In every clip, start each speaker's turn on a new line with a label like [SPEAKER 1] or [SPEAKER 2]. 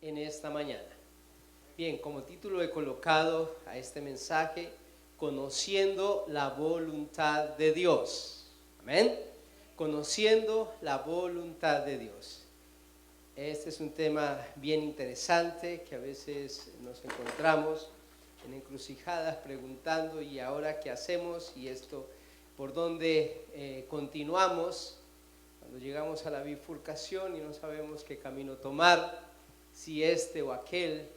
[SPEAKER 1] en esta mañana. Bien, como título he colocado a este mensaje, Conociendo la voluntad de Dios. Amén. Conociendo la voluntad de Dios. Este es un tema bien interesante que a veces nos encontramos en encrucijadas preguntando ¿y ahora qué hacemos? Y esto, ¿por dónde continuamos? Cuando llegamos a la bifurcación y no sabemos qué camino tomar, si este o aquel,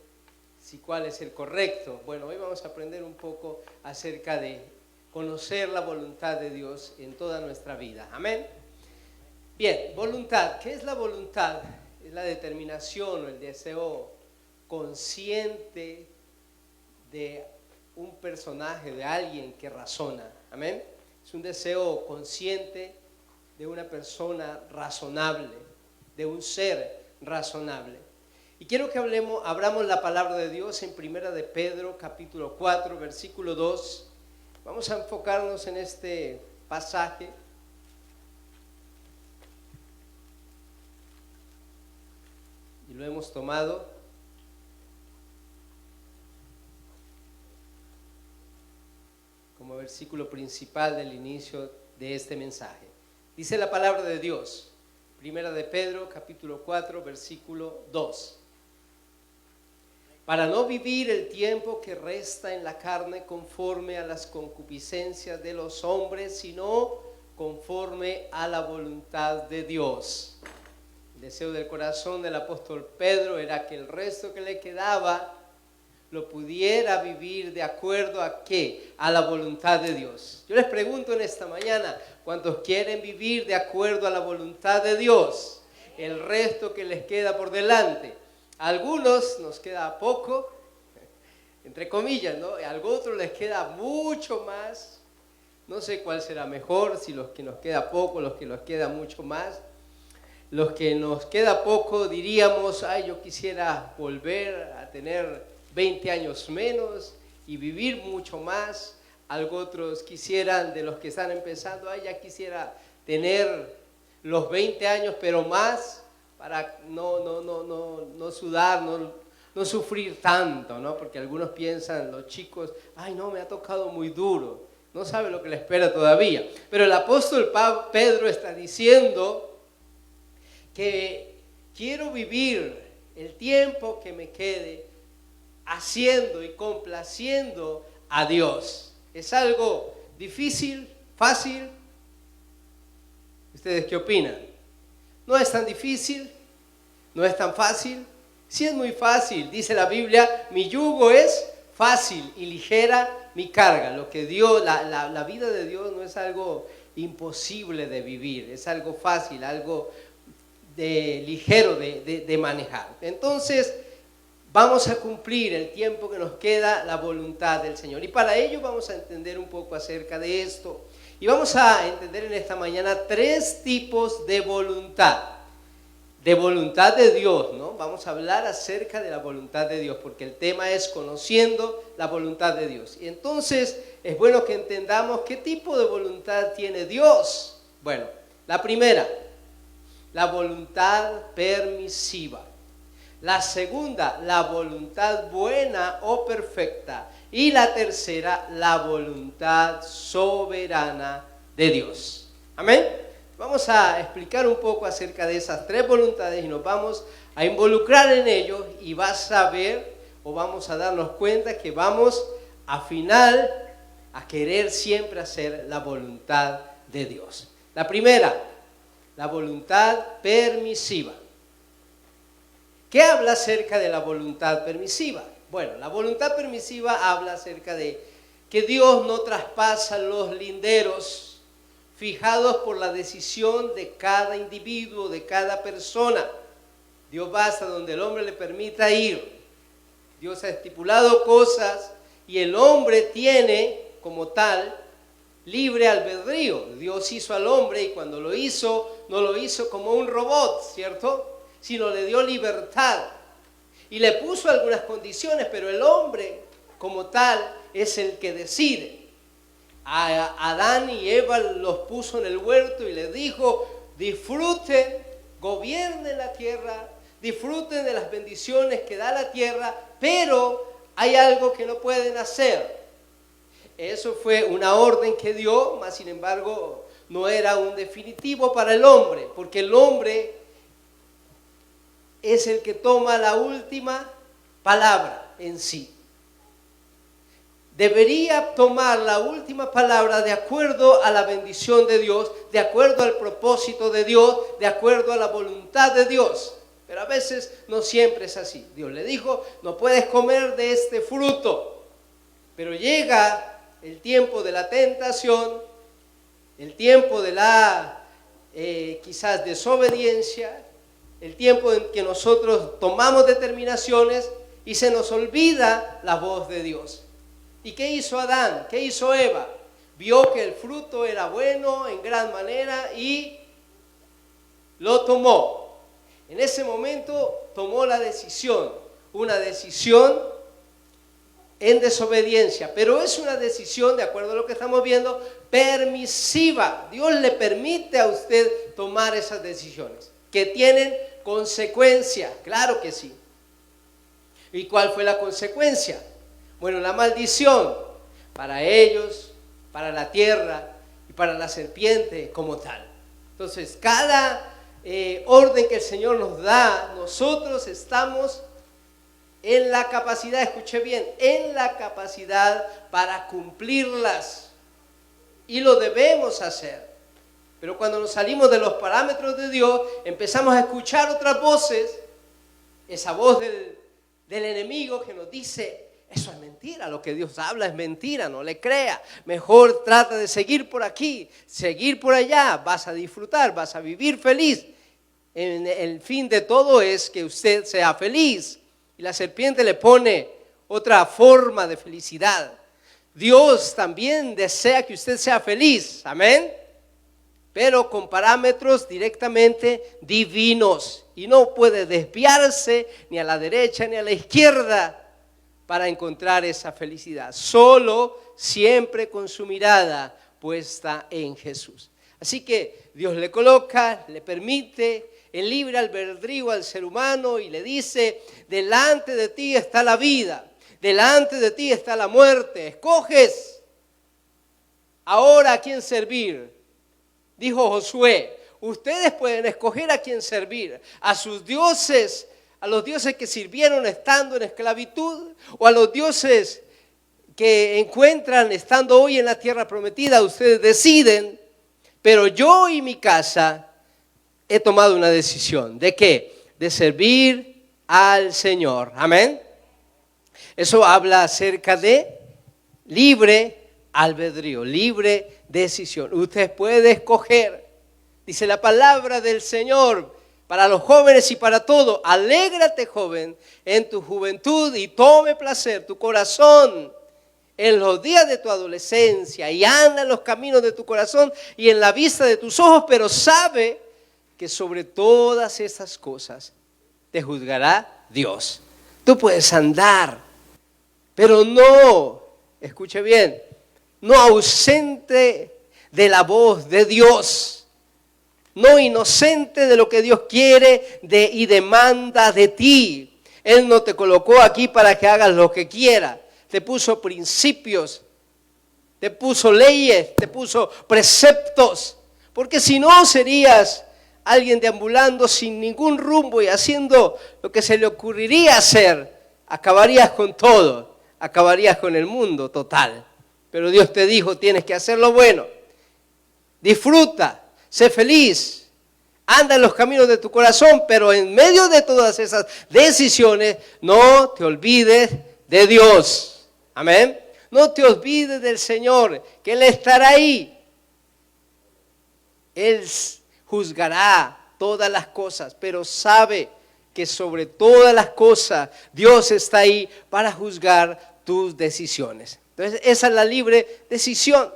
[SPEAKER 1] si cuál es el correcto. Bueno, hoy vamos a aprender un poco acerca de conocer la voluntad de Dios en toda nuestra vida. Amén. Bien, voluntad. ¿Qué es la voluntad? Es la determinación o el deseo consciente de un personaje, de alguien que razona. Amén. Es un deseo consciente de una persona razonable, de un ser razonable. Y quiero que abramos la palabra de Dios en 1 de Pedro, capítulo 4, versículo 2. Vamos a enfocarnos en este pasaje. Y lo hemos tomado como versículo principal del inicio de este mensaje. Dice la palabra de Dios, 1 de Pedro, capítulo 4, versículo 2. Para no vivir el tiempo que resta en la carne conforme a las concupiscencias de los hombres, sino conforme a la voluntad de Dios. El deseo del corazón del apóstol Pedro era que el resto que le quedaba lo pudiera vivir de acuerdo a ¿qué? A la voluntad de Dios. Yo les pregunto en esta mañana, ¿cuántos quieren vivir de acuerdo a la voluntad de Dios? El resto que les queda por delante. A algunos nos queda poco, entre comillas, ¿no? A otros les queda mucho más. No sé cuál será mejor, si los que nos queda poco, los que nos queda mucho más. Los que nos queda poco diríamos, yo quisiera volver a tener 20 años menos y vivir mucho más. Otros quisieran, de los que están empezando, ya quisiera tener los 20 años pero más, para no sudar, no sufrir tanto, ¿no? Porque algunos piensan, los chicos, no, me ha tocado muy duro, no sabe lo que le espera todavía. Pero el apóstol Pedro está diciendo que quiero vivir el tiempo que me quede haciendo y complaciendo a Dios. ¿Es algo difícil, fácil? ¿Ustedes qué opinan? No es tan difícil, no es tan fácil. Sí es muy fácil, dice la Biblia, mi yugo es fácil y ligera mi carga. Lo que Dios, la vida de Dios no es algo imposible de vivir, es algo fácil, algo ligero de manejar. Entonces, vamos a cumplir el tiempo que nos queda la voluntad del Señor. Y para ello vamos a entender un poco acerca de esto. Y vamos a entender en esta mañana 3 tipos de voluntad. De voluntad de Dios, ¿no? Vamos a hablar acerca de la voluntad de Dios, porque el tema es conociendo la voluntad de Dios. Y entonces es bueno que entendamos qué tipo de voluntad tiene Dios. Bueno, la primera, la voluntad permisiva. La segunda, la voluntad buena o perfecta. Y la tercera, la voluntad soberana de Dios. Amén. Vamos a explicar un poco acerca de esas 3 voluntades y nos vamos a involucrar en ellos y vas a ver o vamos a darnos cuenta que vamos a querer siempre hacer la voluntad de Dios. La primera, la voluntad permisiva. ¿Qué habla acerca de la voluntad permisiva? Bueno, la voluntad permisiva habla acerca de que Dios no traspasa los linderos fijados por la decisión de cada individuo, de cada persona. Dios va hasta donde el hombre le permita ir. Dios ha estipulado cosas y el hombre tiene como tal libre albedrío. Dios hizo al hombre y cuando lo hizo, no lo hizo como un robot, ¿cierto? Sino le dio libertad y le puso algunas condiciones, pero el hombre como tal es el que decide. A Adán y Eva los puso en el huerto y les dijo, disfruten, gobiernen la tierra, disfruten de las bendiciones que da la tierra, pero hay algo que no pueden hacer. Eso fue una orden que dio, mas sin embargo no era un definitivo para el hombre, porque el hombre es el que toma la última palabra en sí. Debería tomar la última palabra de acuerdo a la bendición de Dios, de acuerdo al propósito de Dios, de acuerdo a la voluntad de Dios. Pero a veces no siempre es así. Dios le dijo, no puedes comer de este fruto. Pero llega el tiempo de la tentación, el tiempo de la quizás desobediencia, el tiempo en que nosotros tomamos determinaciones y se nos olvida la voz de Dios. ¿Y qué hizo Adán? ¿Qué hizo Eva? Vio que el fruto era bueno en gran manera y lo tomó. En ese momento tomó la decisión, una decisión en desobediencia, pero es una decisión, de acuerdo a lo que estamos viendo, permisiva. Dios le permite a usted tomar esas decisiones, que tienen consecuencias, claro que sí. ¿Y cuál fue la consecuencia? Bueno, la maldición para ellos, para la tierra y para la serpiente como tal. Entonces, cada orden que el Señor nos da, nosotros estamos en la capacidad, escuche bien, en la capacidad para cumplirlas. Y lo debemos hacer. Pero cuando nos salimos de los parámetros de Dios, empezamos a escuchar otras voces, esa voz del enemigo que nos dice, eso es mentira, lo que Dios habla es mentira, no le crea, mejor trata de seguir por aquí, seguir por allá, vas a disfrutar, vas a vivir feliz. El fin de todo es que usted sea feliz. Y la serpiente le pone otra forma de felicidad. Dios también desea que usted sea feliz, amén, pero con parámetros directamente divinos. Y no puede desviarse ni a la derecha ni a la izquierda para encontrar esa felicidad. Solo, siempre con su mirada puesta en Jesús. Así que Dios le coloca, le permite el libre albedrío al ser humano y le dice, delante de ti está la vida, delante de ti está la muerte, escoges ahora a quién servir. Dijo Josué, ustedes pueden escoger a quién servir, a sus dioses, a los dioses que sirvieron estando en esclavitud o a los dioses que encuentran estando hoy en la tierra prometida. Ustedes deciden, pero yo y mi casa he tomado una decisión. ¿De qué? De servir al Señor. Amén. Eso habla acerca de libre albedrío, libre decisión. Usted puede escoger. Dice la palabra del Señor para los jóvenes y para todo. Alégrate, joven, en tu juventud y tome placer tu corazón en los días de tu adolescencia y anda en los caminos de tu corazón y en la vista de tus ojos, pero sabe que sobre todas estas cosas te juzgará Dios. Tú puedes andar, pero no, escuche bien, no ausente de la voz de Dios, no inocente de lo que Dios quiere y demanda de ti. Él no te colocó aquí para que hagas lo que quiera, te puso principios, te puso leyes, te puso preceptos, porque si no serías alguien deambulando sin ningún rumbo y haciendo lo que se le ocurriría hacer. Acabarías con todo, acabarías con el mundo total. Pero Dios te dijo, tienes que hacer lo bueno. Disfruta, sé feliz, anda en los caminos de tu corazón, pero en medio de todas esas decisiones, no te olvides de Dios. Amén. No te olvides del Señor, que Él estará ahí. Él juzgará todas las cosas, pero sabe que sobre todas las cosas Dios está ahí para juzgar tus decisiones. Entonces esa es la libre decisión.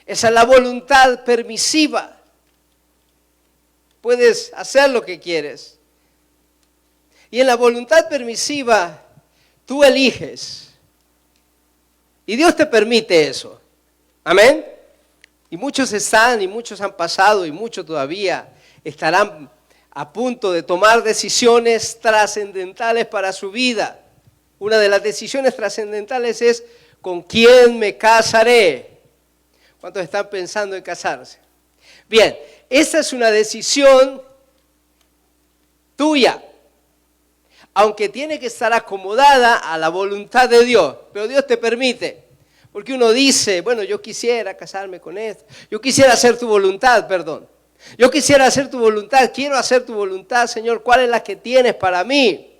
[SPEAKER 1] Esa es la voluntad permisiva. Puedes hacer lo que quieres. Y en la voluntad permisiva tú eliges. Y Dios te permite eso. Amén. Y muchos están y muchos han pasado y muchos todavía estarán a punto de tomar decisiones trascendentales para su vida. Una de las decisiones trascendentales es: ¿con quién me casaré? ¿Cuántos están pensando en casarse? Bien, esta es una decisión tuya, aunque tiene que estar acomodada a la voluntad de Dios, pero Dios te permite, porque uno dice: bueno, yo quisiera casarme con esto, yo quisiera hacer tu voluntad, yo quisiera hacer tu voluntad, quiero hacer tu voluntad, Señor, ¿cuál es la que tienes para mí?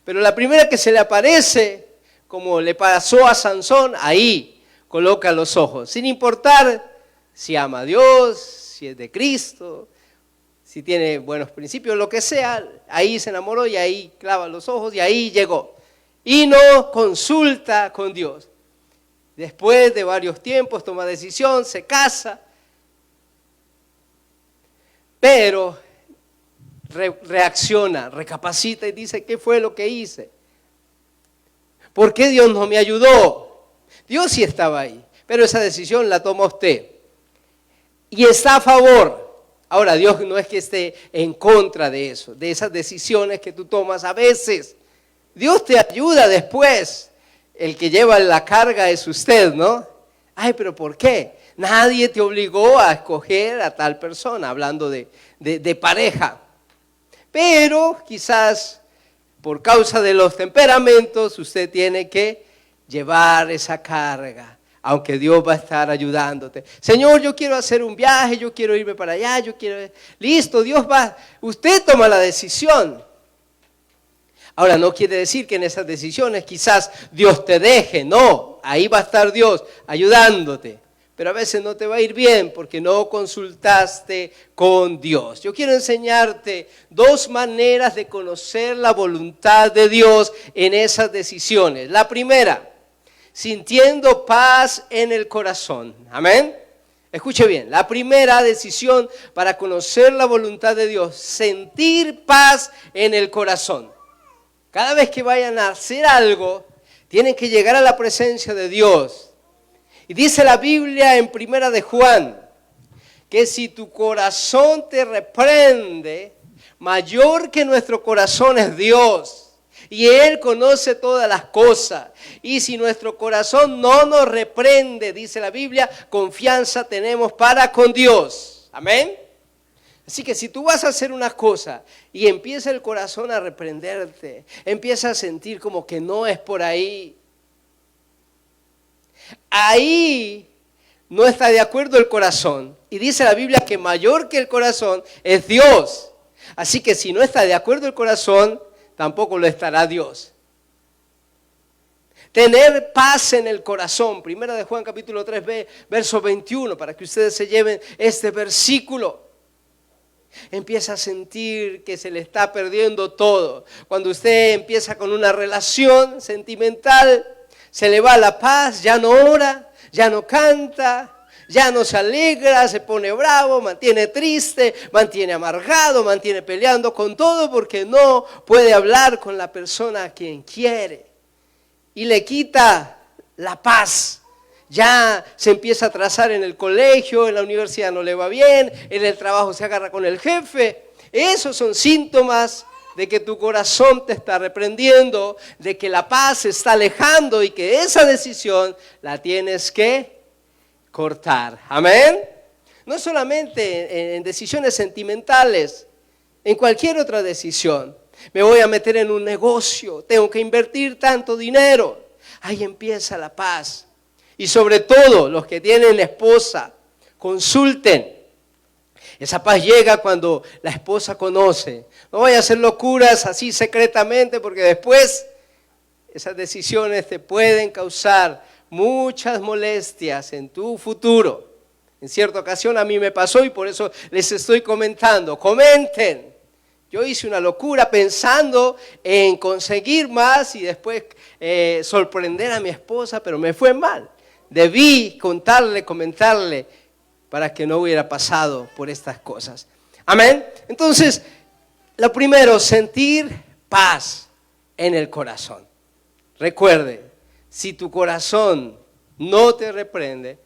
[SPEAKER 1] Pero la primera que se le aparece, como le pasó a Sansón, ahí coloca los ojos, sin importar si ama a Dios, si es de Cristo, si tiene buenos principios, lo que sea, ahí se enamoró y ahí clava los ojos y ahí llegó. Y no consulta con Dios. Después de varios tiempos toma decisión, se casa, pero reacciona, recapacita y dice: ¿qué fue lo que hice? ¿Por qué Dios no me ayudó? Dios sí estaba ahí, pero esa decisión la toma usted. Y está a favor. Ahora, Dios no es que esté en contra de eso, de esas decisiones que tú tomas a veces. Dios te ayuda después. El que lleva la carga es usted, ¿no? Ay, pero ¿por qué? Nadie te obligó a escoger a tal persona, hablando de pareja. Pero quizás por causa de los temperamentos usted tiene que llevar esa carga, aunque Dios va a estar ayudándote. Señor, yo quiero hacer un viaje, yo quiero irme para allá, yo quiero... Listo, Dios va, usted toma la decisión. Ahora, no quiere decir que en esas decisiones quizás Dios te deje, no, ahí va a estar Dios ayudándote. Pero a veces no te va a ir bien porque no consultaste con Dios. Yo quiero enseñarte dos maneras de conocer la voluntad de Dios en esas decisiones. La primera, sintiendo paz en el corazón. Amén. Escuche bien, la primera decisión para conocer la voluntad de Dios, sentir paz en el corazón. Cada vez que vayan a hacer algo, tienen que llegar a la presencia de Dios. Y dice la Biblia en 1 de Juan, que si tu corazón te reprende, mayor que nuestro corazón es Dios. Y Él conoce todas las cosas. Y si nuestro corazón no nos reprende, dice la Biblia, confianza tenemos para con Dios. Amén. Así que si tú vas a hacer una cosa y empieza el corazón a reprenderte, empieza a sentir como que no es por ahí, ahí no está de acuerdo el corazón. Y dice la Biblia que mayor que el corazón es Dios. Así que si no está de acuerdo el corazón, tampoco lo estará Dios. Tener paz en el corazón. 1 de Juan capítulo 3, verso 21, para que ustedes se lleven este versículo. Empieza a sentir que se le está perdiendo todo. Cuando usted empieza con una relación sentimental, se le va la paz, ya no ora, ya no canta, ya no se alegra, se pone bravo, mantiene triste, mantiene amargado, mantiene peleando con todo porque no puede hablar con la persona a quien quiere. Y le quita la paz. Ya se empieza a atrasar en el colegio, en la universidad no le va bien, en el trabajo se agarra con el jefe. Esos son síntomas de que tu corazón te está reprendiendo, de que la paz se está alejando y que esa decisión la tienes que cortar. Amén. No solamente en decisiones sentimentales, en cualquier otra decisión. Me voy a meter en un negocio, tengo que invertir tanto dinero. Ahí empieza la paz. Y sobre todo los que tienen esposa, consulten. Esa paz llega cuando la esposa conoce. No vaya a hacer locuras así secretamente porque después esas decisiones te pueden causar muchas molestias en tu futuro. En cierta ocasión a mí me pasó y por eso les estoy comentando. Comenten. Yo hice una locura pensando en conseguir más y después sorprender a mi esposa, pero me fue mal. Debí comentarle para que no hubiera pasado por estas cosas. Amén. Entonces, lo primero, sentir paz en el corazón. Recuerde, si tu corazón no te reprende,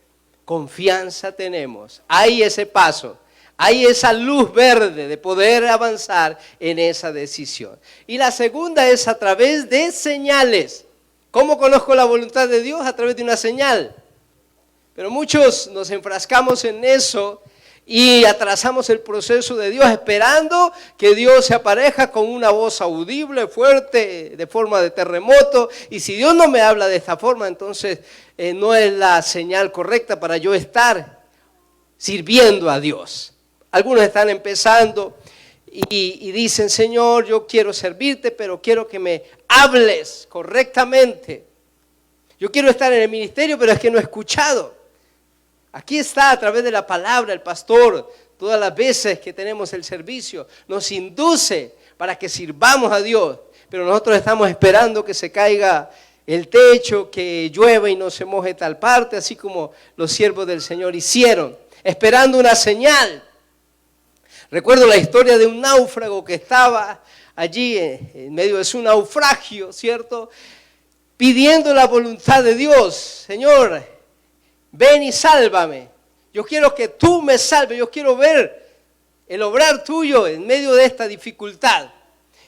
[SPEAKER 1] confianza tenemos. Hay ese paso. hay esa luz verde de poder avanzar en esa decisión. Y la segunda es a través de señales. ¿Cómo conozco la voluntad de Dios? A través de una señal. Pero muchos nos enfrascamos en eso y atrasamos el proceso de Dios esperando que Dios se aparezca con una voz audible, fuerte, de forma de terremoto. Y si Dios no me habla de esta forma, entonces no es la señal correcta para yo estar sirviendo a Dios. Algunos están empezando y dicen, Señor, yo quiero servirte, pero quiero que me hables correctamente. Yo quiero estar en el ministerio, pero es que no he escuchado. Aquí está a través de la palabra el pastor, todas las veces que tenemos el servicio, nos induce para que sirvamos a Dios, pero nosotros estamos esperando que se caiga el techo, que llueva y no se moje tal parte, así como los siervos del Señor hicieron, esperando una señal. Recuerdo la historia de un náufrago que estaba allí en medio de su naufragio, ¿cierto? Pidiendo la voluntad de Dios. Señor, ven y sálvame. Yo quiero que tú me salves. Yo quiero ver el obrar tuyo en medio de esta dificultad.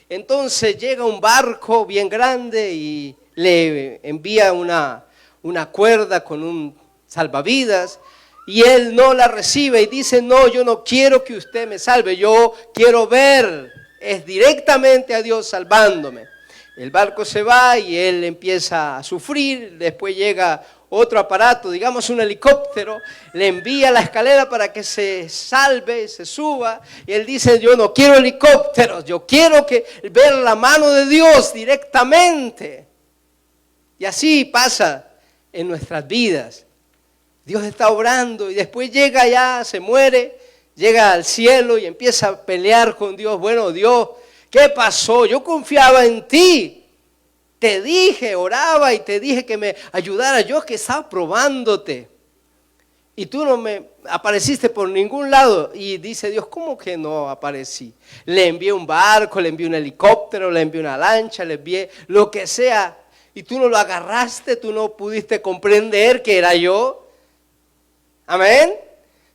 [SPEAKER 1] Entonces llega un barco bien grande y le envía una cuerda con un salvavidas. Y él no la recibe y dice, no, yo no quiero que usted me salve. Yo quiero ver, es directamente a Dios salvándome. El barco se va y él empieza a sufrir. Después llega otro aparato, digamos un helicóptero, le envía la escalera para que se salve, se suba, y él dice, yo no quiero helicópteros, yo quiero ver la mano de Dios directamente. Y así pasa en nuestras vidas. Dios está obrando y después llega ya, se muere, llega al cielo y empieza a pelear con Dios. Bueno, Dios, ¿qué pasó? Yo confiaba en ti. Te dije, oraba y te dije que me ayudara. Yo que estaba probándote. Y tú no me apareciste por ningún lado. Y dice Dios, ¿cómo que no aparecí? Le envié un barco, le envié un helicóptero, le envié una lancha, le envié lo que sea. Y tú no lo agarraste, tú no pudiste comprender que era yo. Amén.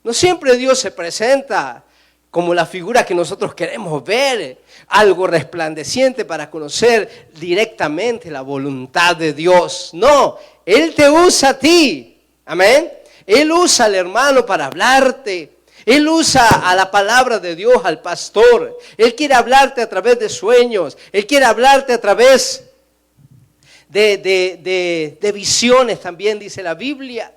[SPEAKER 1] No siempre Dios se presenta como la figura que nosotros queremos ver, algo resplandeciente para conocer directamente la voluntad de Dios. No, Él te usa a ti, amén. Él usa al hermano para hablarte. Él usa a la palabra de Dios, al pastor. Él quiere hablarte a través de sueños. Él quiere hablarte a través de visiones también, dice la Biblia.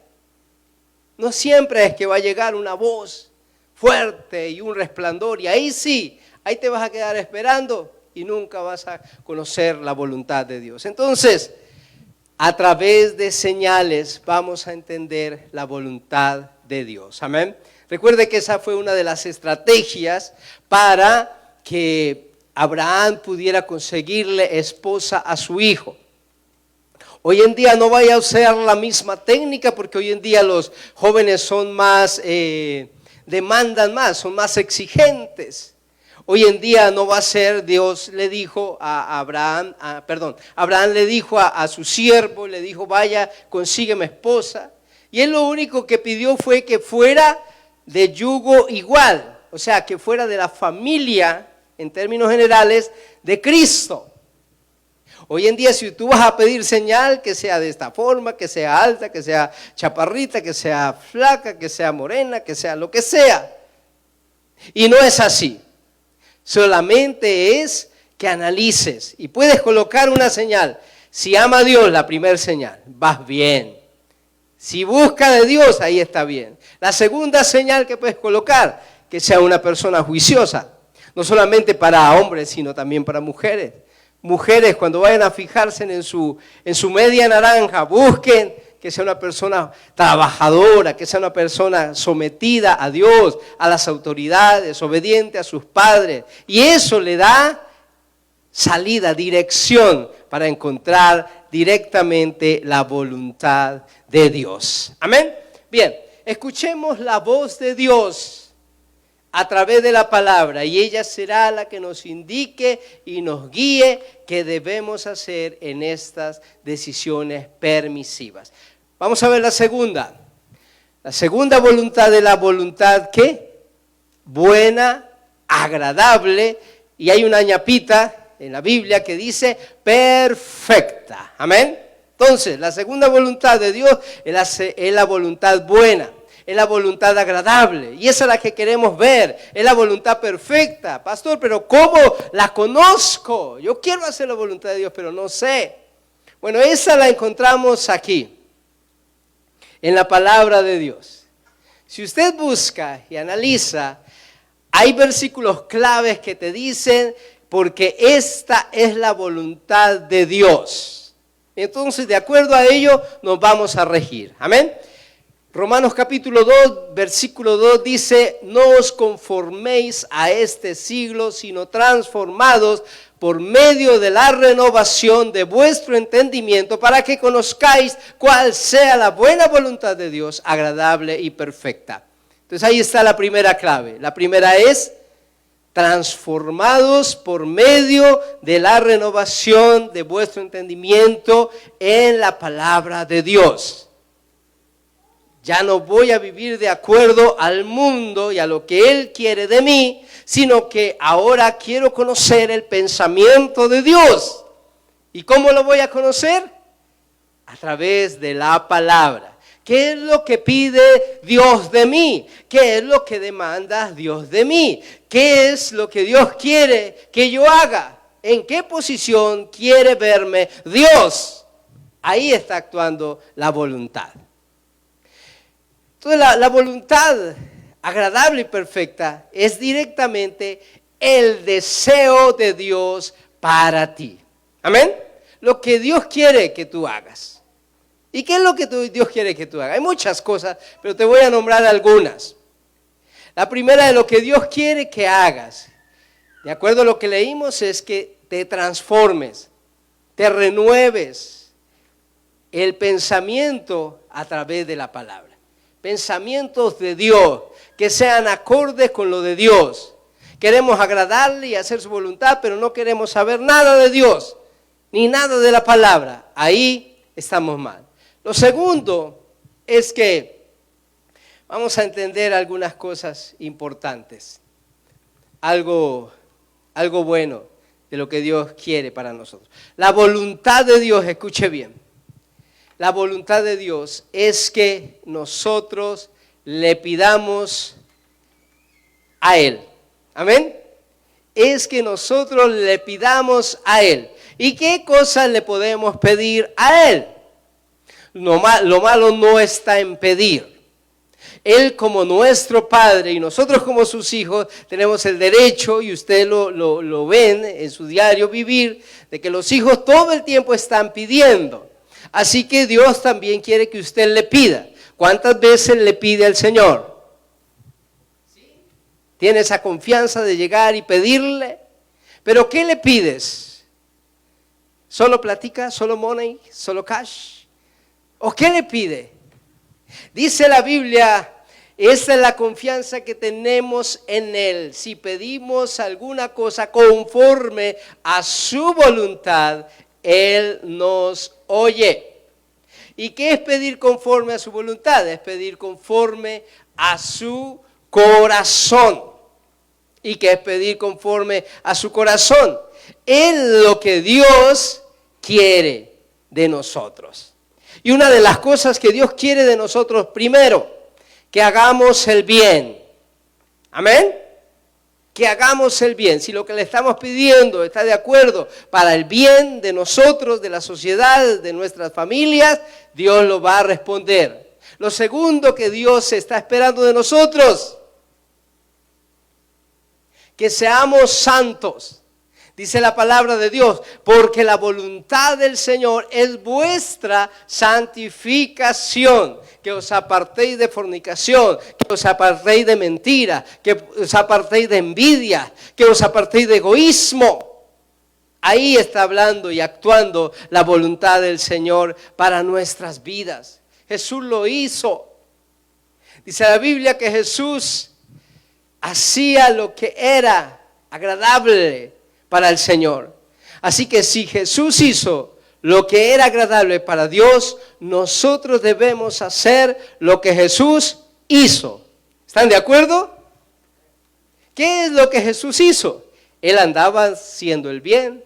[SPEAKER 1] No siempre es que va a llegar una voz fuerte y un resplandor, y ahí sí, ahí te vas a quedar esperando y nunca vas a conocer la voluntad de Dios. Entonces, a través de señales vamos a entender la voluntad de Dios. Amén. Recuerde que esa fue una de las estrategias para que Abraham pudiera conseguirle esposa a su hijo. Hoy en día no vaya a usar la misma técnica, porque hoy en día los jóvenes son más, demandan más, son más exigentes. Hoy en día no va a ser, Dios le dijo a Abraham, Abraham le dijo a su siervo, le dijo, vaya, consígueme esposa. Y él lo único que pidió fue que fuera de yugo igual, o sea, que fuera de la familia, en términos generales, de Cristo. Hoy en día, si tú vas a pedir señal, que sea de esta forma, que sea alta, que sea chaparrita, que sea flaca, que sea morena, que sea lo que sea. Y no es así. Solamente es que analices y puedes colocar una señal. Si ama a Dios, la primera señal, vas bien. Si busca de Dios, ahí está bien. La segunda señal que puedes colocar, que sea una persona juiciosa. No solamente para hombres, sino también para mujeres. Mujeres, cuando vayan a fijarse en su media naranja, busquen que sea una persona trabajadora, que sea una persona sometida a Dios, a las autoridades, obediente a sus padres. Y eso le da salida, dirección para encontrar directamente la voluntad de Dios. Amén. Bien, escuchemos la voz de Dios a través de la palabra, y ella será la que nos indique y nos guíe qué debemos hacer en estas decisiones permisivas. Vamos a ver la segunda. La segunda voluntad de la voluntad, ¿qué? buena, agradable, y hay una ñapita en la Biblia que dice perfecta. Amén. Entonces, la segunda voluntad de Dios es la voluntad buena, es la voluntad agradable, y esa es la que queremos ver, es la voluntad perfecta. Pastor, pero ¿cómo la conozco? Yo quiero hacer la voluntad de Dios, pero no sé. Bueno, esa la encontramos aquí, en la palabra de Dios. Si usted busca y analiza, hay versículos claves que te dicen, porque esta es la voluntad de Dios. Entonces, de acuerdo a ello, nos vamos a regir. Amén. Romanos capítulo 2, versículo 2 dice, no os conforméis a este siglo, sino transformados por medio de la renovación de vuestro entendimiento, para que conozcáis cuál sea la buena voluntad de Dios, agradable y perfecta. Entonces ahí está la primera clave. La primera es transformados por medio de la renovación de vuestro entendimiento en la palabra de Dios. Ya no voy a vivir de acuerdo al mundo y a lo que Él quiere de mí, sino que ahora quiero conocer el pensamiento de Dios. ¿Y cómo lo voy a conocer? A través de la palabra. ¿Qué es lo que pide Dios de mí? ¿Qué es lo que demanda Dios de mí? ¿Qué es lo que Dios quiere que yo haga? ¿En qué posición quiere verme Dios? Ahí está actuando la voluntad. Entonces la voluntad agradable y perfecta es directamente el deseo de Dios para ti. Amén. Lo que Dios quiere que tú hagas. ¿Y qué es lo que Dios quiere que tú hagas? Hay muchas cosas, pero te voy a nombrar algunas. La primera de lo que Dios quiere que hagas, de acuerdo a lo que leímos, es que te transformes, te renueves el pensamiento a través de la palabra. Pensamientos de Dios, que sean acordes con lo de Dios. Queremos agradarle y hacer su voluntad, pero no queremos saber nada de Dios, ni nada de la palabra. Ahí estamos mal. Lo segundo es que vamos a entender algunas cosas importantes, algo bueno de lo que Dios quiere para nosotros. La voluntad de Dios, escuche bien, la voluntad de Dios es que nosotros le pidamos a Él. Amén. Es que nosotros le pidamos a Él. ¿Y qué cosas le podemos pedir a Él? Lo malo no está en pedir. Él como nuestro Padre y nosotros como sus hijos tenemos el derecho, y usted lo ven en su diario vivir, de que los hijos todo el tiempo están pidiendo. Así que Dios también quiere que usted le pida. ¿Cuántas veces le pide al Señor? ¿Tiene esa confianza de llegar y pedirle? ¿Pero qué le pides? ¿Solo platica? ¿Solo money? ¿Solo cash? ¿O qué le pide? Dice la Biblia, esa es la confianza que tenemos en Él. Si pedimos alguna cosa conforme a su voluntad, Él nos oye. ¿Y qué es pedir conforme a su voluntad? Es pedir conforme a su corazón. ¿Y qué es pedir conforme a su corazón? Es lo que Dios quiere de nosotros. Y una de las cosas que Dios quiere de nosotros, primero, que hagamos el bien. Amén. Que hagamos el bien. Si lo que le estamos pidiendo está de acuerdo para el bien de nosotros, de la sociedad, de nuestras familias, Dios lo va a responder. Lo segundo que Dios está esperando de nosotros, que seamos santos. Dice la palabra de Dios, porque la voluntad del Señor es vuestra santificación, que os apartéis de fornicación, que os apartéis de mentira, que os apartéis de envidia, que os apartéis de egoísmo. Ahí está hablando y actuando la voluntad del Señor para nuestras vidas. Jesús lo hizo. Dice la Biblia que Jesús hacía lo que era agradable para el Señor. Así que si Jesús hizo lo que era agradable para Dios, nosotros debemos hacer lo que Jesús hizo. ¿Están de acuerdo? ¿Qué es lo que Jesús hizo? Él andaba haciendo el bien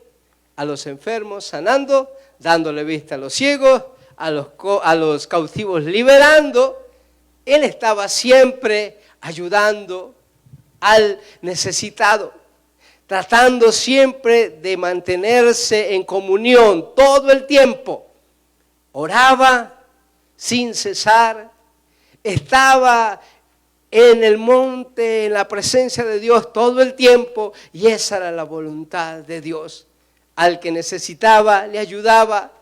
[SPEAKER 1] a los enfermos, sanando, dándole vista a los ciegos, a los cautivos liberando. Él estaba siempre ayudando al necesitado, tratando siempre de mantenerse en comunión todo el tiempo. Oraba sin cesar, estaba en el monte, en la presencia de Dios todo el tiempo, y esa era la voluntad de Dios. Al que necesitaba, le ayudaba,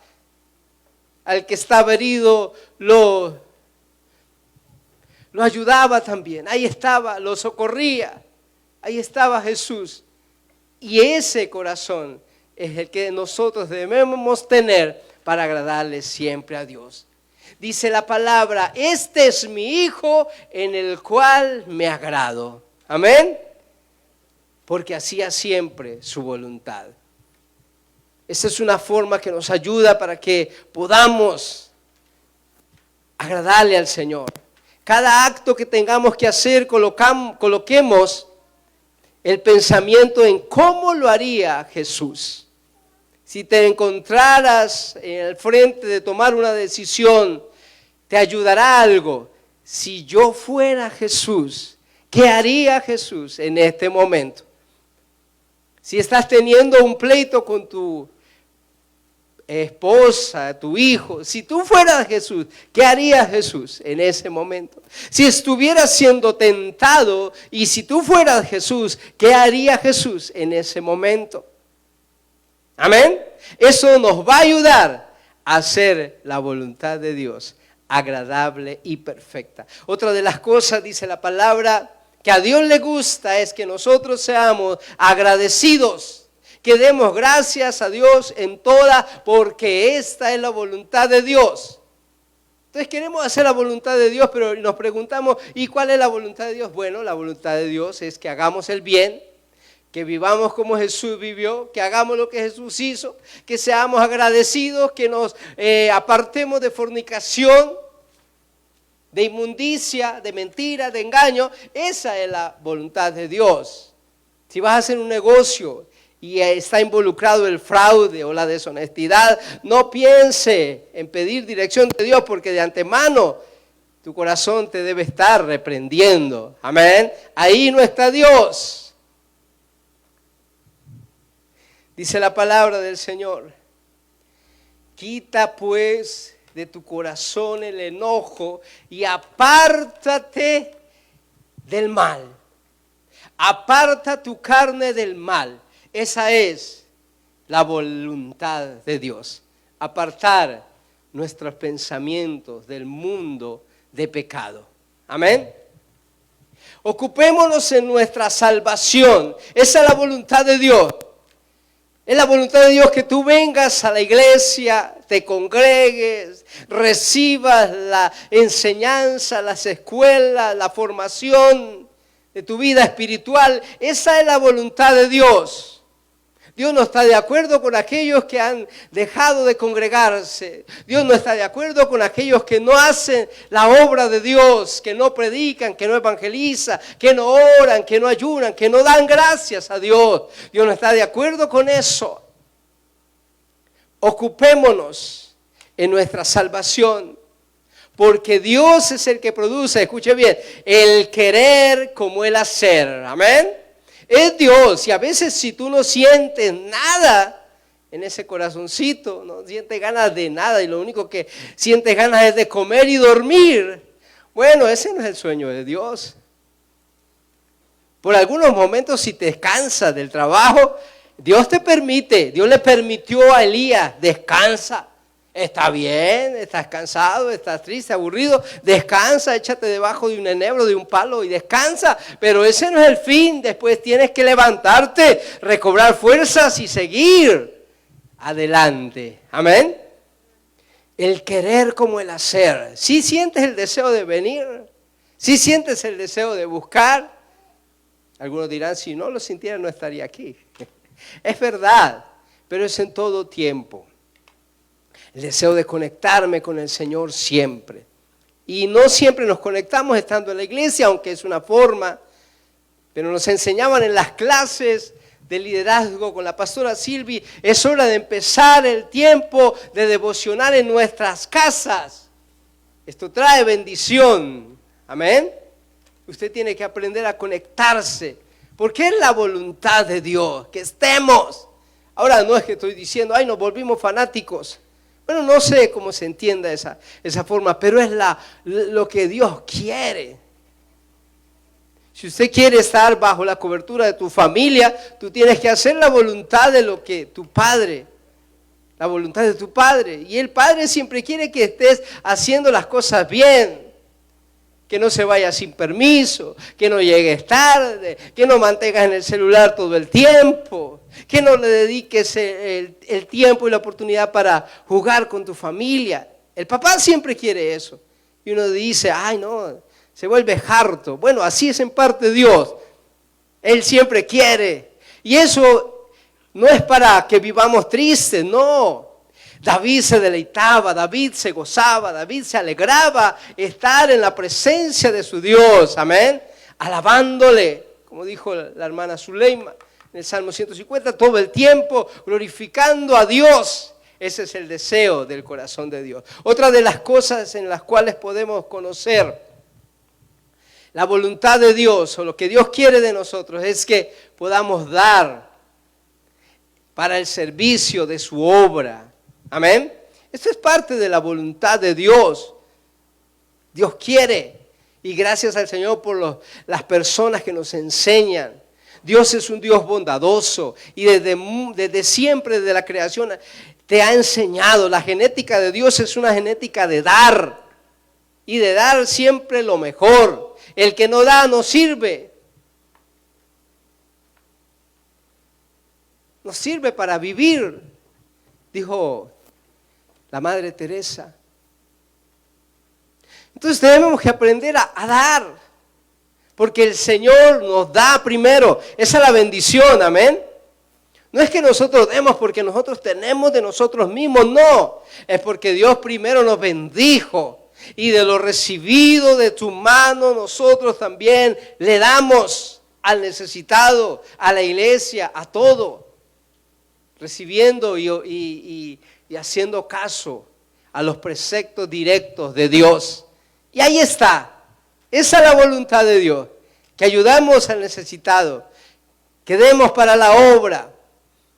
[SPEAKER 1] al que estaba herido, lo ayudaba también. Ahí estaba, lo socorría, ahí estaba Jesús. Y ese corazón es el que nosotros debemos tener para agradarle siempre a Dios. Dice la palabra, este es mi Hijo en el cual me agrado. Amén. Porque hacía siempre su voluntad. Esa es una forma que nos ayuda para que podamos agradarle al Señor. Cada acto que tengamos que hacer, coloquemos el pensamiento en cómo lo haría Jesús. Si te encontraras en el frente de tomar una decisión, te ayudará algo. Si yo fuera Jesús, ¿qué haría Jesús en este momento? Si estás teniendo un pleito con tu esposa, tu hijo, si tú fueras Jesús, ¿qué haría Jesús en ese momento? Si estuvieras siendo tentado y si tú fueras Jesús, ¿qué haría Jesús en ese momento? Amén. Eso nos va a ayudar a hacer la voluntad de Dios agradable y perfecta. Otra de las cosas, dice la palabra, que a Dios le gusta es que nosotros seamos agradecidos. Que demos gracias a Dios en toda, porque esta es la voluntad de Dios. Entonces queremos hacer la voluntad de Dios, pero nos preguntamos, ¿y cuál es la voluntad de Dios? Bueno, la voluntad de Dios es que hagamos el bien, que vivamos como Jesús vivió, que hagamos lo que Jesús hizo, que seamos agradecidos, que nos apartemos de fornicación, de inmundicia, de mentira, de engaño. Esa es la voluntad de Dios. Si vas a hacer un negocio y está involucrado el fraude o la deshonestidad, no piense en pedir dirección de Dios, porque de antemano tu corazón te debe estar reprendiendo. Amén. Ahí no está Dios. Dice la palabra del Señor, quita pues de tu corazón el enojo y apártate del mal. Aparta tu carne del mal. Esa es la voluntad de Dios. Apartar nuestros pensamientos del mundo de pecado. Amén. Ocupémonos en nuestra salvación. Esa es la voluntad de Dios. Es la voluntad de Dios que tú vengas a la iglesia, te congregues, recibas la enseñanza, las escuelas, la formación de tu vida espiritual. Esa es la voluntad de Dios. Dios no está de acuerdo con aquellos que han dejado de congregarse. Dios no está de acuerdo con aquellos que no hacen la obra de Dios, que no predican, que no evangelizan, que no oran, que no ayunan, que no dan gracias a Dios. Dios no está de acuerdo con eso. Ocupémonos en nuestra salvación, porque Dios es el que produce, escuche bien, el querer como el hacer. Amén. Es Dios, y a veces si tú no sientes nada en ese corazoncito, no sientes ganas de nada y lo único que sientes ganas es de comer y dormir, bueno, ese no es el sueño de Dios. Por algunos momentos si te cansas del trabajo, Dios te permite, Dios le permitió a Elías, descansa. Está bien, estás cansado, estás triste, aburrido, descansa, échate debajo de un enebro, de un palo y descansa, pero ese no es el fin. Después tienes que levantarte, recobrar fuerzas y seguir adelante. Amén. El querer como el hacer. Si sientes el deseo de venir, si sientes el deseo de buscar. Algunos dirán, si no lo sintiera no estaría aquí. Es verdad, pero es en todo tiempo. El deseo de conectarme con el Señor siempre. Y no siempre nos conectamos estando en la iglesia, aunque es una forma, Pero nos enseñaban en las clases de liderazgo con la pastora Silvi, es hora de empezar el tiempo de devocional en nuestras casas. Esto trae bendición. Amén. Usted tiene que aprender a conectarse, porque es la voluntad de Dios que estemos. Ahora no es que estoy diciendo, ay, nos volvimos fanáticos. Bueno, no sé cómo se entienda esa forma, pero es lo que Dios quiere. Si usted quiere estar bajo la cobertura de tu familia, tú tienes que hacer la voluntad de lo que tu padre, la voluntad de tu padre. Y el padre siempre quiere que estés haciendo las cosas bien, que no se vaya sin permiso, que no llegues tarde, que no mantengas en el celular todo el tiempo, que no le dediques el tiempo y la oportunidad para jugar con tu familia. El papá siempre quiere eso. Y uno dice, ay no, se vuelve harto. Bueno, así es en parte Dios. Él siempre quiere. Y eso no es para que vivamos tristes, no. David se deleitaba, David se gozaba, David se alegraba estar en la presencia de su Dios, amén, alabándole, como dijo la hermana Zuleima en el Salmo 150, todo el tiempo glorificando a Dios. Ese es el deseo del corazón de Dios. Otra de las cosas en las cuales podemos conocer la voluntad de Dios o lo que Dios quiere de nosotros es que podamos dar para el servicio de su obra. Amén. Esto es parte de la voluntad de Dios. Dios quiere. Y gracias al Señor por las personas que nos enseñan. Dios es un Dios bondadoso. Y desde siempre, desde la creación, te ha enseñado. La genética de Dios es una genética de dar. Y de dar siempre lo mejor. El que no da no sirve. No sirve para vivir. Dijo la Madre Teresa. Entonces tenemos que aprender a dar, porque el Señor nos da primero. Esa es la bendición, amén. No es que nosotros demos porque nosotros tenemos de nosotros mismos, no. Es porque Dios primero nos bendijo y de lo recibido de tu mano nosotros también le damos al necesitado, a la iglesia, a todo. Recibiendo y haciendo caso a los preceptos directos de Dios. Y ahí está. Esa es la voluntad de Dios. Que ayudamos al necesitado. Que demos para la obra.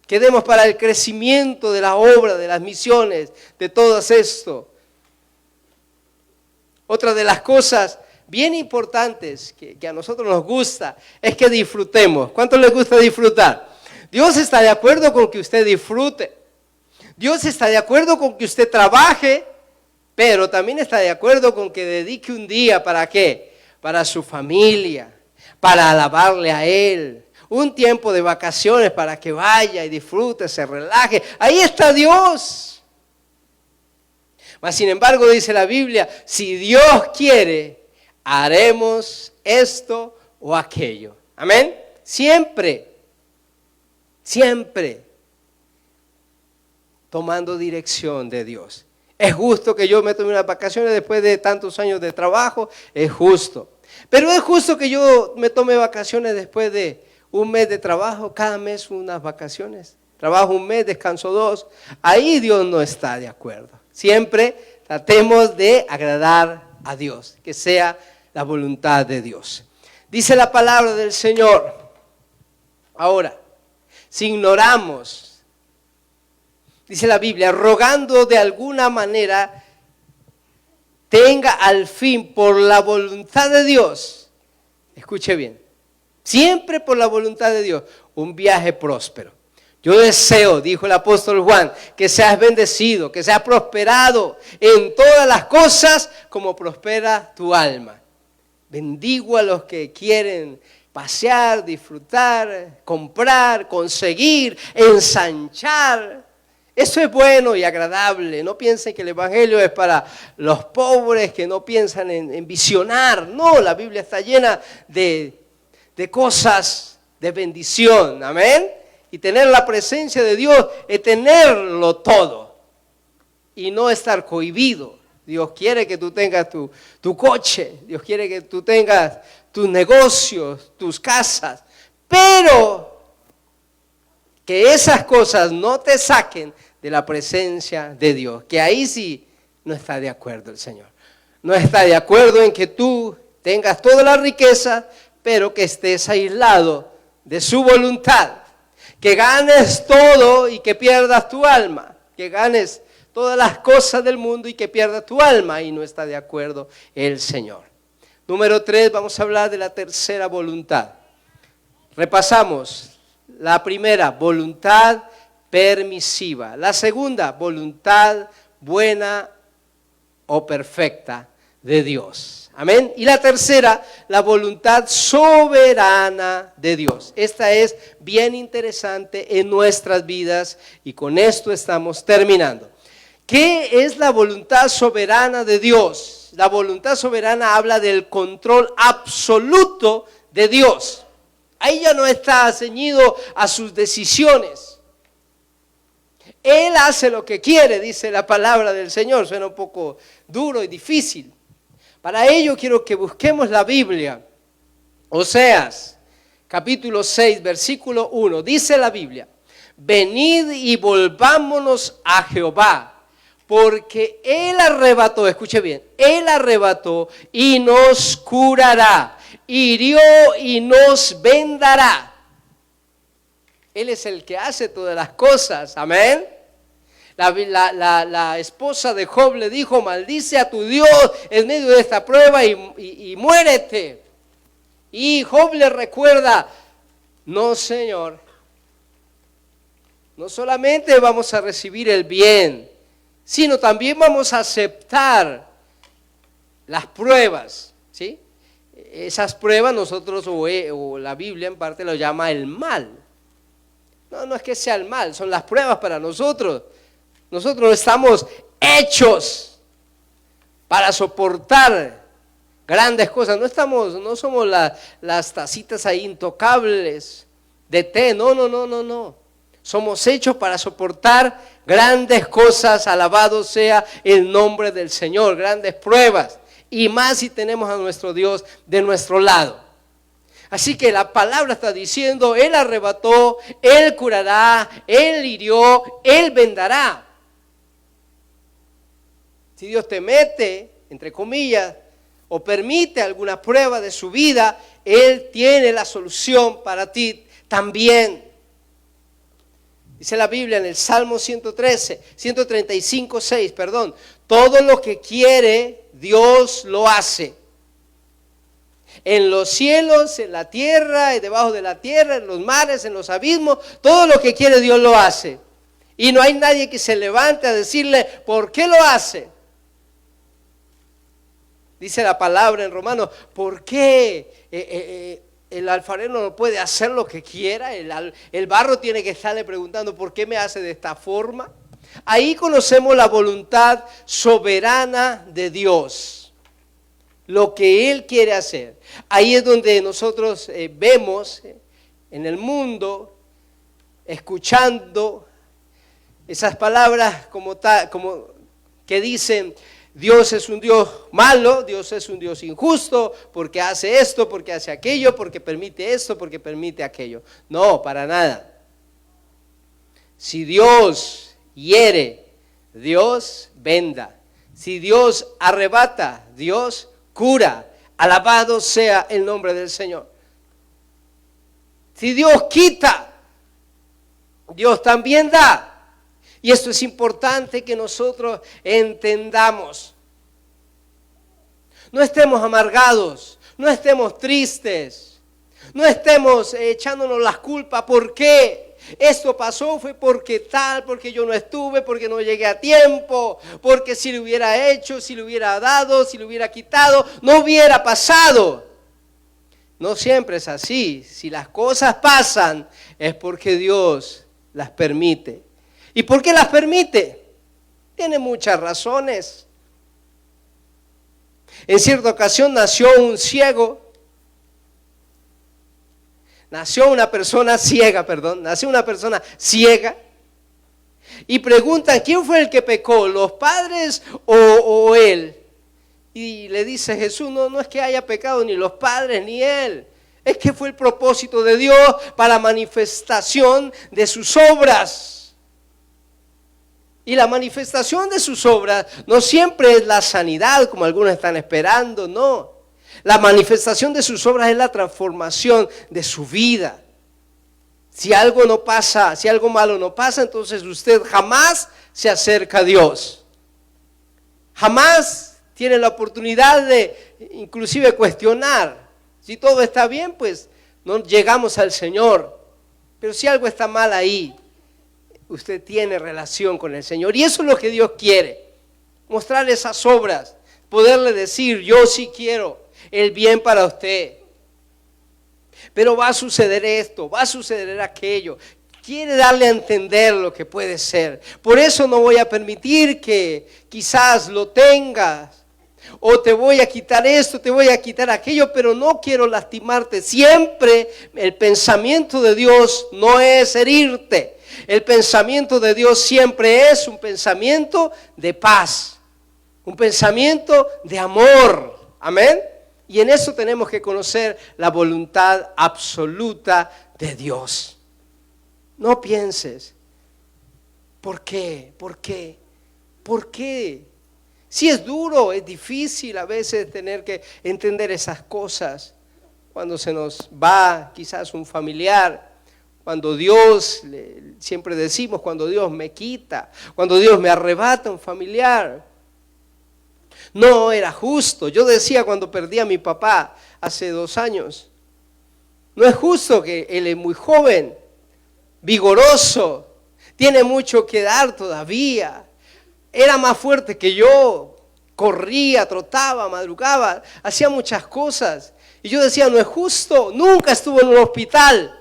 [SPEAKER 1] Que demos para el crecimiento de la obra, de las misiones, de todo esto. Otra de las cosas bien importantes que a nosotros nos gusta es que disfrutemos. ¿Cuánto les gusta disfrutar? Dios está de acuerdo con que usted disfrute. Dios está de acuerdo con que usted trabaje, pero también está de acuerdo con que dedique un día, ¿para qué? Para su familia, para alabarle a Él. Un tiempo de vacaciones para que vaya y disfrute, se relaje. Ahí está Dios. Mas sin embargo dice la Biblia, si Dios quiere, haremos esto o aquello. Amén. Siempre tomando dirección de Dios. Es justo que yo me tome unas vacaciones después de tantos años de trabajo, es justo. Pero es justo que yo me tome vacaciones después de un mes de trabajo, cada mes unas vacaciones. Trabajo un mes, descanso 2. Ahí Dios no está de acuerdo. Siempre tratemos de agradar a Dios, que sea la voluntad de Dios. Dice la palabra del Señor. Ahora, si ignoramos, dice la Biblia, rogando de alguna manera, tenga al fin por la voluntad de Dios, escuche bien, siempre por la voluntad de Dios, un viaje próspero. Yo deseo, dijo el apóstol Juan, que seas bendecido, que seas prosperado en todas las cosas como prospera tu alma. Bendigo a los que quieren pasear, disfrutar, comprar, conseguir, ensanchar. Eso es bueno y agradable. No piensen que el evangelio es para los pobres que no piensan en visionar. No, la Biblia está llena de cosas de bendición. Amén. Y tener la presencia de Dios es tenerlo todo y no estar cohibido. Dios quiere que tú tengas tu coche, Dios quiere que tú tengas tus negocios, tus casas, pero que esas cosas no te saquen de la presencia de Dios, que ahí sí no está de acuerdo el Señor. No está de acuerdo en que tú tengas toda la riqueza, pero que estés aislado de su voluntad, que ganes todo y que pierdas tu alma, que ganes todas las cosas del mundo y que pierdas tu alma, y no está de acuerdo el Señor. Número 3, vamos a hablar de la tercera voluntad. Repasamos la primera, voluntad permisiva. La segunda, voluntad buena o perfecta de Dios. Amén. Y la tercera, la voluntad soberana de Dios. Esta es bien interesante en nuestras vidas y con esto estamos terminando. ¿Qué es la voluntad soberana de Dios? La voluntad soberana habla del control absoluto de Dios. Ahí ya no está ceñido a sus decisiones. Él hace lo que quiere, dice la palabra del Señor. Suena un poco duro y difícil. Para ello quiero que busquemos la Biblia. Oseas, capítulo 6, versículo 1. Dice la Biblia: venid y volvámonos a Jehová, porque Él arrebató, escuche bien, Él arrebató y nos curará, hirió y nos vendará. Él es el que hace todas las cosas, amén. La esposa de Job le dijo: maldice a tu Dios en medio de esta prueba y muérete. Y Job le recuerda: no, Señor, no solamente vamos a recibir el bien, sino también vamos a aceptar las pruebas, ¿sí? Esas pruebas nosotros, o la Biblia en parte lo llama el mal. No es que sea el mal, son las pruebas para nosotros. Nosotros no estamos hechos para soportar grandes cosas. No somos las tacitas ahí intocables de té. No. Somos hechos para soportar grandes cosas. Alabado sea el nombre del Señor. Grandes pruebas. Y más si tenemos a nuestro Dios de nuestro lado. Así que la palabra está diciendo: Él arrebató, Él curará, Él hirió, Él vendará. Si Dios te mete, entre comillas, o permite alguna prueba de su vida, Él tiene la solución para ti también. Dice la Biblia en el Salmo 135:6, todo lo que quiere, Dios lo hace. En los cielos, en la tierra y debajo de la tierra, en los mares, en los abismos, todo lo que quiere Dios lo hace. Y no hay nadie que se levante a decirle: ¿por qué lo hace? Dice la palabra en Romanos: ¿por qué el alfarero no puede hacer lo que quiera? El barro tiene que estarle preguntando: ¿por qué me hace de esta forma? Ahí conocemos la voluntad soberana de Dios, lo que Él quiere hacer. Ahí es donde nosotros vemos en el mundo, escuchando esas palabras como que dicen: Dios es un Dios malo, Dios es un Dios injusto, porque hace esto, porque hace aquello, porque permite esto, porque permite aquello. No, para nada. Si Dios hiere, Dios venda. Si Dios arrebata, Dios cura. Alabado sea el nombre del Señor. Si Dios quita, Dios también da. Y esto es importante que nosotros entendamos. No estemos amargados, no estemos tristes, no estemos echándonos las culpas. ¿Por qué? Esto pasó fue porque yo no estuve, porque no llegué a tiempo, porque si lo hubiera hecho, si lo hubiera dado, si lo hubiera quitado, no hubiera pasado. No siempre es así. Si las cosas pasan es porque Dios las permite. ¿Y por qué las permite? Tiene muchas razones. En cierta ocasión nació un ciego. Nació una persona ciega. Y preguntan: ¿quién fue el que pecó? ¿Los padres o él? Y le dice Jesús, no es que haya pecado ni los padres ni él. Es que fue el propósito de Dios para manifestación de sus obras. Y la manifestación de sus obras no siempre es la sanidad, como algunos están esperando, no. La manifestación de sus obras es la transformación de su vida. Si algo no pasa, si algo malo no pasa, entonces usted jamás se acerca a Dios. Jamás tiene la oportunidad de inclusive cuestionar. Si todo está bien, pues no llegamos al Señor. Pero si algo está mal ahí, usted tiene relación con el Señor. Y eso es lo que Dios quiere. Mostrar esas obras. Poderle decir, yo sí quiero el bien para usted. Pero va a suceder esto, va a suceder aquello. Quiere darle a entender lo que puede ser. Por eso no voy a permitir que quizás lo tengas. O te voy a quitar esto, te voy a quitar aquello, pero no quiero lastimarte. Siempre el pensamiento de Dios no es herirte. El pensamiento de Dios siempre es un pensamiento de paz. Un pensamiento de amor. Amén. Y en eso tenemos que conocer la voluntad absoluta de Dios. No pienses, ¿por qué? ¿Por qué? ¿Por qué? Si es duro, es difícil a veces tener que entender esas cosas. Cuando se nos va quizás un familiar, cuando Dios, siempre decimos, cuando Dios me quita, cuando Dios me arrebata un familiar. No era justo. Yo decía cuando perdí a mi papá hace 2 años, no es justo que él es muy joven, vigoroso, tiene mucho que dar todavía. Era más fuerte que yo, corría, trotaba, madrugaba, hacía muchas cosas. Y yo decía, no es justo, nunca estuvo en un hospital.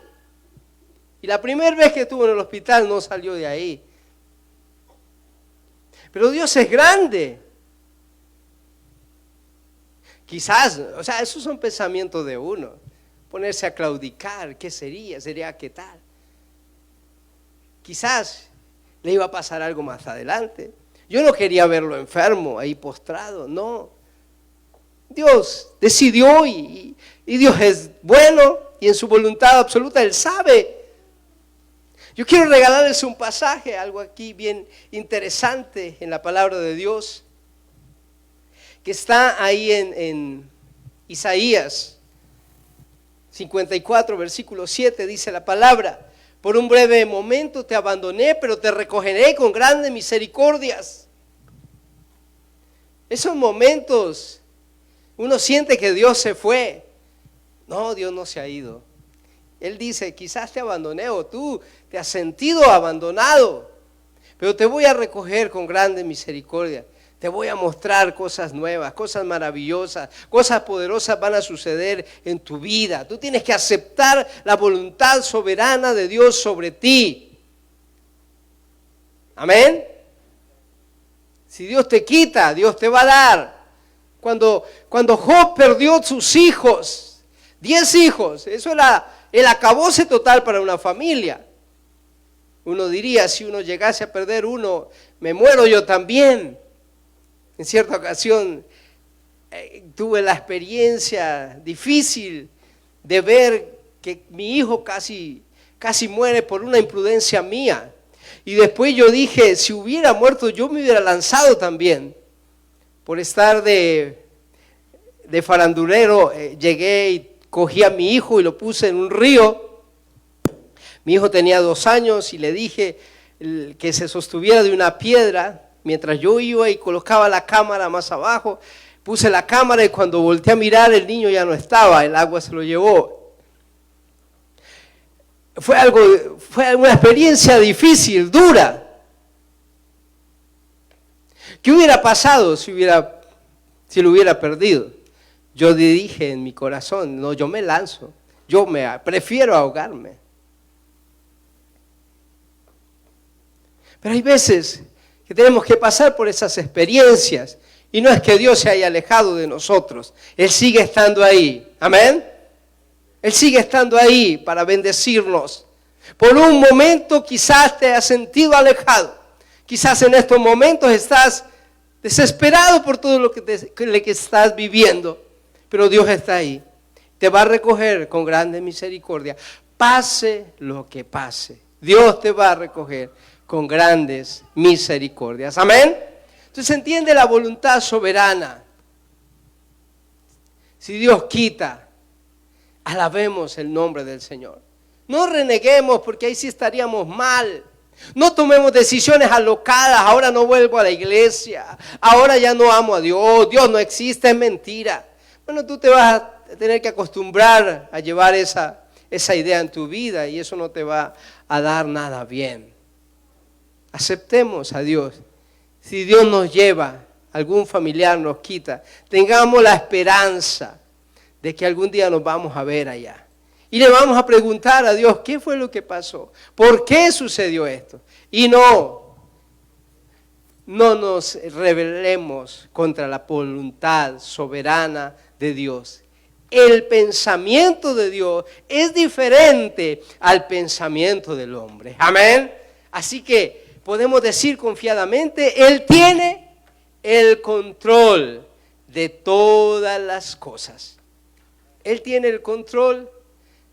[SPEAKER 1] Y la primera vez que estuvo en el hospital no salió de ahí. Pero Dios es grande. Quizás, o sea, esos son pensamientos de uno. Ponerse a claudicar, ¿qué sería? ¿Sería qué tal? Quizás le iba a pasar algo más adelante. Yo no quería verlo enfermo, ahí postrado, no. Dios decidió y Dios es bueno y en su voluntad absoluta Él sabe. Yo quiero regalarles un pasaje, algo aquí bien interesante en la palabra de Dios, que está ahí en Isaías 54, versículo 7, dice la palabra. Por un breve momento te abandoné, pero te recogeré con grandes misericordias. Esos momentos, uno siente que Dios se fue. No, Dios no se ha ido. Él dice, quizás te abandoné o tú te has sentido abandonado, pero te voy a recoger con grande misericordia. Te voy a mostrar cosas nuevas, cosas maravillosas, cosas poderosas van a suceder en tu vida. Tú tienes que aceptar la voluntad soberana de Dios sobre ti. Amén. Si Dios te quita, Dios te va a dar. Cuando Job perdió sus hijos, 10 hijos, eso era el acabose total para una familia. Uno diría, si uno llegase a perder uno, me muero yo también. En cierta ocasión tuve la experiencia difícil de ver que mi hijo casi muere por una imprudencia mía. Y después yo dije, si hubiera muerto yo me hubiera lanzado también. Por estar de farandulero, llegué y cogí a mi hijo y lo puse en un río. Mi hijo tenía 2 años y le dije que se sostuviera de una piedra. Mientras yo iba y colocaba la cámara más abajo, puse la cámara y cuando volteé a mirar el niño ya no estaba, el agua se lo llevó. Fue una experiencia difícil, dura. ¿Qué hubiera pasado si lo hubiera perdido? Yo dije en mi corazón, no, yo me lanzo, prefiero ahogarme. Pero hay veces que tenemos que pasar por esas experiencias. Y no es que Dios se haya alejado de nosotros. Él sigue estando ahí. Amén. Él sigue estando ahí para bendecirnos. Por un momento quizás te has sentido alejado. Quizás en estos momentos estás desesperado por todo lo que estás viviendo, pero Dios está ahí. Te va a recoger con grande misericordia. Pase lo que pase, Dios te va a recoger con grandes misericordias. Amén. Entonces entiende la voluntad soberana. Si Dios quita, alabemos el nombre del Señor. No reneguemos, porque ahí sí estaríamos mal. No tomemos decisiones alocadas. Ahora no vuelvo a la iglesia, ahora ya no amo a Dios, Dios no existe, es mentira. Bueno, tú te vas a tener que acostumbrar a llevar esa idea en tu vida, y eso no te va a dar nada bien. Aceptemos a Dios. Si Dios nos lleva, algún familiar nos quita, tengamos la esperanza de que algún día nos vamos a ver allá. Y le vamos a preguntar a Dios, ¿qué fue lo que pasó? ¿Por qué sucedió esto? Y no nos rebelemos contra la voluntad soberana de Dios. El pensamiento de Dios es diferente al pensamiento del hombre. Amén. Así que podemos decir confiadamente, Él tiene el control de todas las cosas. Él tiene el control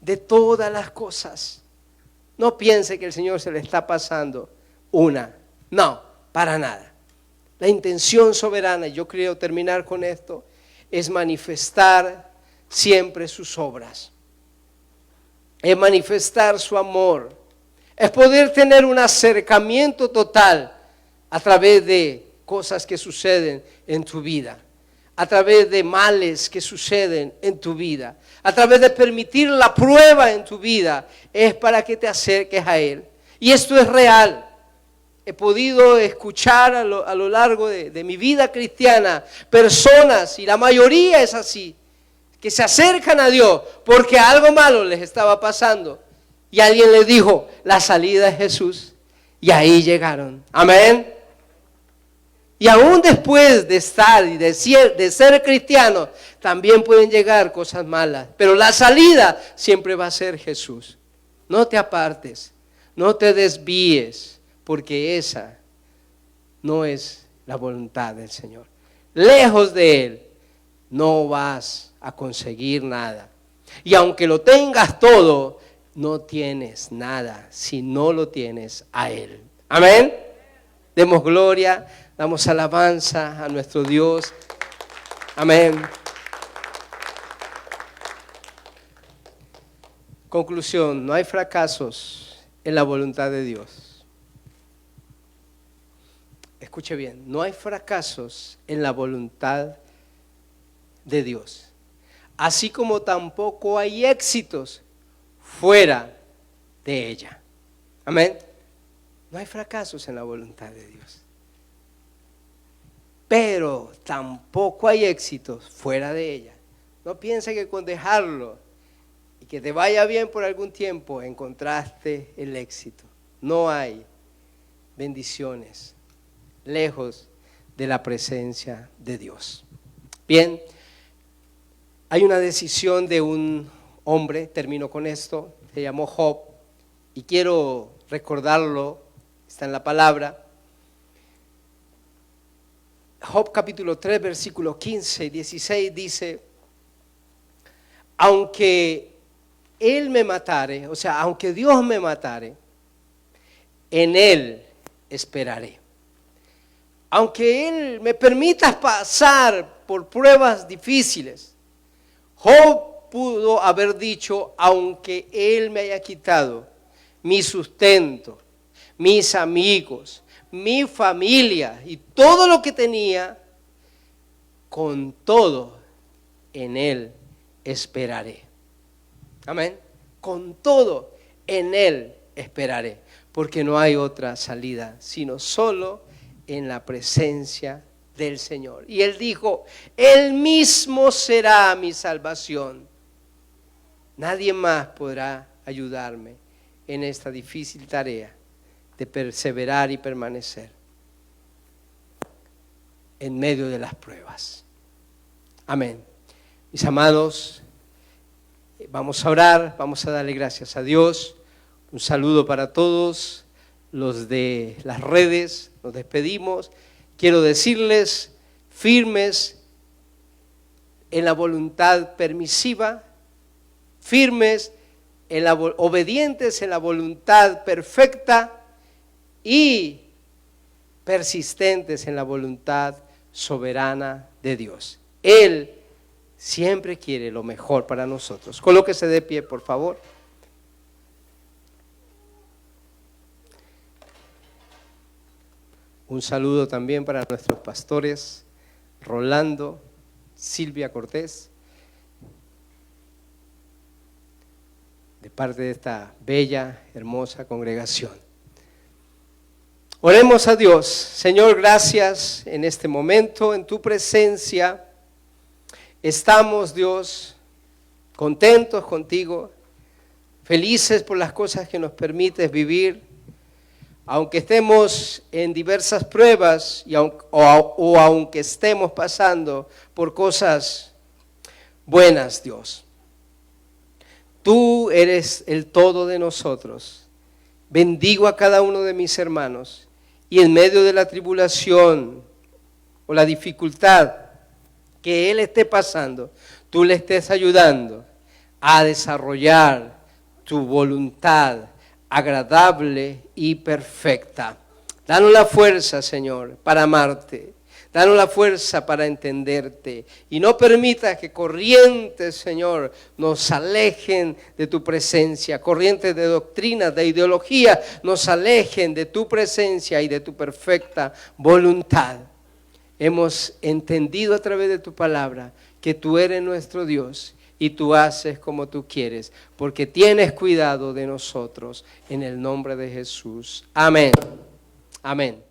[SPEAKER 1] de todas las cosas. No piense que el Señor se le está pasando una. No, para nada. La intención soberana, y yo quiero terminar con esto, es manifestar siempre sus obras. Es manifestar su amor. Es poder tener un acercamiento total a través de cosas que suceden en tu vida, a través de males que suceden en tu vida, a través de permitir la prueba en tu vida, es para que te acerques a Él. Y esto es real. He podido escuchar a lo largo de mi vida cristiana personas, y la mayoría es así, que se acercan a Dios porque algo malo les estaba pasando. Y alguien les dijo, la salida es Jesús. Y ahí llegaron. Amén. Y aún después de estar y de ser cristianos, también pueden llegar cosas malas. Pero la salida siempre va a ser Jesús. No te apartes, no te desvíes, porque esa no es la voluntad del Señor. Lejos de Él no vas a conseguir nada. Y aunque lo tengas todo, no tienes nada si no lo tienes a Él. Amén. Demos gloria, damos alabanza a nuestro Dios. Amén. Conclusión, no hay fracasos en la voluntad de Dios. Escuche bien, no hay fracasos en la voluntad de Dios. Así como tampoco hay éxitos fuera de ella. Amén. No hay fracasos en la voluntad de Dios. Pero tampoco hay éxitos fuera de ella. No piense que con dejarlo y que te vaya bien por algún tiempo encontraste el éxito. No hay bendiciones lejos de la presencia de Dios. Bien, hay una decisión de un hombre, termino con esto, se llamó Job, y quiero recordarlo, está en la palabra. Job capítulo 3, versículos 15 y 16 dice, aunque Él me matare, o sea, aunque Dios me matare, en Él esperaré. Aunque Él me permita pasar por pruebas difíciles, Job pudo haber dicho, aunque Él me haya quitado mi sustento, mis amigos, mi familia y todo lo que tenía, con todo en Él esperaré. Amén. Con todo en Él esperaré, porque no hay otra salida, sino solo en la presencia del Señor. Y Él dijo, Él mismo será mi salvación. Nadie más podrá ayudarme en esta difícil tarea de perseverar y permanecer en medio de las pruebas. Amén. Mis amados, vamos a orar, vamos a darle gracias a Dios. Un saludo para todos los de las redes, nos despedimos quiero decirles, firmes en la voluntad permisiva, firmes obedientes en la voluntad perfecta y persistentes en la voluntad soberana de Dios. Él siempre quiere lo mejor para nosotros. Colóquese de pie, por favor. Un saludo también para nuestros pastores, Rolando, Silvia Cortés, de parte de esta bella, hermosa congregación. Oremos a Dios. Señor, gracias en este momento, en tu presencia. Estamos, Dios, contentos contigo, felices por las cosas que nos permites vivir, aunque estemos en diversas pruebas o aunque estemos pasando por cosas buenas, Dios. Tú eres el todo de nosotros. Bendigo a cada uno de mis hermanos y en medio de la tribulación o la dificultad que él esté pasando, tú le estés ayudando a desarrollar tu voluntad agradable y perfecta. Danos la fuerza, Señor, para amarte. Danos la fuerza para entenderte. Y no permitas que corrientes, Señor, nos alejen de tu presencia. Corrientes de doctrinas, de ideología, nos alejen de tu presencia y de tu perfecta voluntad. Hemos entendido a través de tu palabra que tú eres nuestro Dios y tú haces como tú quieres, porque tienes cuidado de nosotros. En el nombre de Jesús. Amén. Amén.